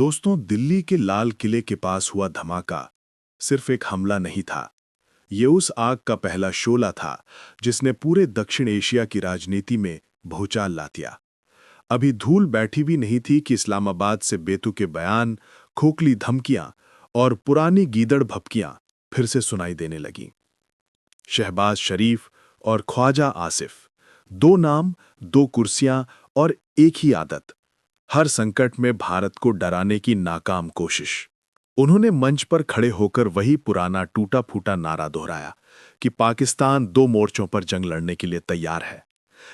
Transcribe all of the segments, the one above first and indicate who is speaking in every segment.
Speaker 1: दोस्तों, दिल्ली के लाल किले के पास हुआ धमाका सिर्फ एक हमला नहीं था। ये उस आग का पहला शोला था जिसने पूरे दक्षिण एशिया की राजनीति में भूचाल ला दिया। अभी धूल बैठी भी नहीं थी कि इस्लामाबाद से बेतुके बयान, खोखली धमकियां और पुरानी गीदड़ भभकियां फिर से सुनाई देने लगीं। शहबाज शरीफ और ख्वाजा आसिफ, दो नाम, दो कुर्सियां और एक ही आदत। हर संकट में भारत को डराने की नाकाम कोशिश। उन्होंने मंच पर खड़े होकर वही पुराना टूटा फूटा नारा दोहराया कि पाकिस्तान दो मोर्चों पर जंग लड़ने के लिए तैयार है।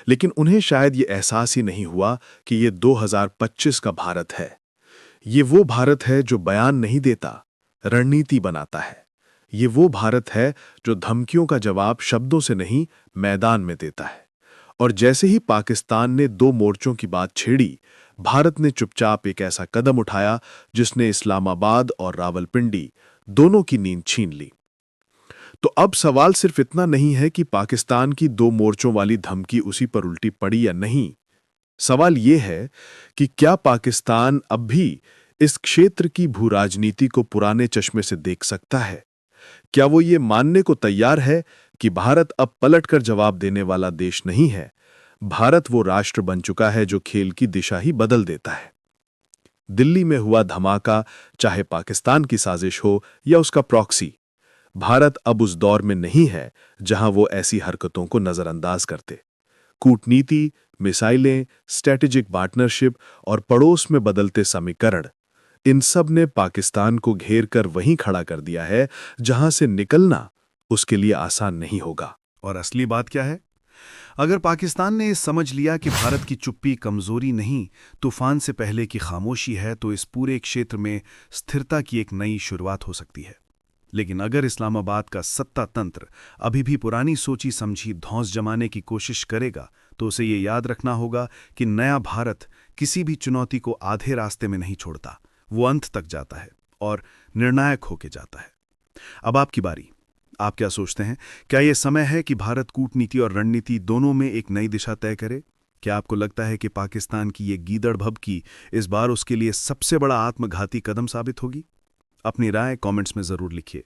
Speaker 1: लेकिन उन्हें शायद ये एहसास ही नहीं हुआ कि ये 2025 का भारत है। ये वो भारत है जो बयान नहीं देता, रणनीति बनाता है। ये वो भारत है जो धमकियों का जवाब शब्दों से नहीं, मैदान में देता है। और जैसे ही पाकिस्तान ने दो मोर्चों की बात छेड़ी, भारत ने चुपचाप एक ऐसा कदम उठाया जिसने इस्लामाबाद और रावलपिंडी दोनों की नींद छीन ली। तो अब सवाल सिर्फ इतना नहीं है कि पाकिस्तान की दो मोर्चों वाली धमकी उसी पर उल्टी पड़ी या नहीं। सवाल यह है कि क्या पाकिस्तान अब भी इस क्षेत्र की भूराजनीति को पुराने चश्मे से देख सकता है? क्या वो ये मानने को तैयार है कि भारत अब पलटकर जवाब देने वाला देश नहीं है? भारत वो राष्ट्र बन चुका है जो खेल की दिशा ही बदल देता है। दिल्ली में हुआ धमाका चाहे पाकिस्तान की साजिश हो या उसका प्रॉक्सी, भारत अब उस दौर में नहीं है जहां वो ऐसी हरकतों को नजरअंदाज करते। कूटनीति, मिसाइलें, स्ट्रेटेजिक पार्टनरशिप और पड़ोस में बदलते समीकरण, इन सब ने पाकिस्तान को घेर कर वहीं खड़ा कर दिया है जहां से निकलना उसके लिए आसान नहीं होगा।
Speaker 2: और असली बात क्या है? अगर पाकिस्तान ने समझ लिया कि भारत की चुप्पी कमजोरी नहीं, तूफान से पहले की खामोशी है, तो इस पूरे क्षेत्र में स्थिरता की एक नई शुरुआत हो सकती है। लेकिन अगर इस्लामाबाद का सत्ता तंत्र अभी भी पुरानी सोची समझी धौंस जमाने की कोशिश करेगा, तो उसे ये याद रखना होगा कि नया भारत किसी भी चुनौती को आधे रास्ते में नहीं छोड़ता। वो अंत तक जाता है और निर्णायक होके जाता है। अब आपकी बारी। आप क्या सोचते हैं? क्या यह समय है कि भारत कूटनीति और रणनीति दोनों में एक नई दिशा तय करे? क्या आपको लगता है कि पाकिस्तान की ये गीदड़ भभकी इस बार उसके लिए सबसे बड़ा आत्मघाती कदम साबित होगी? अपनी राय कमेंट्स में जरूर लिखिए।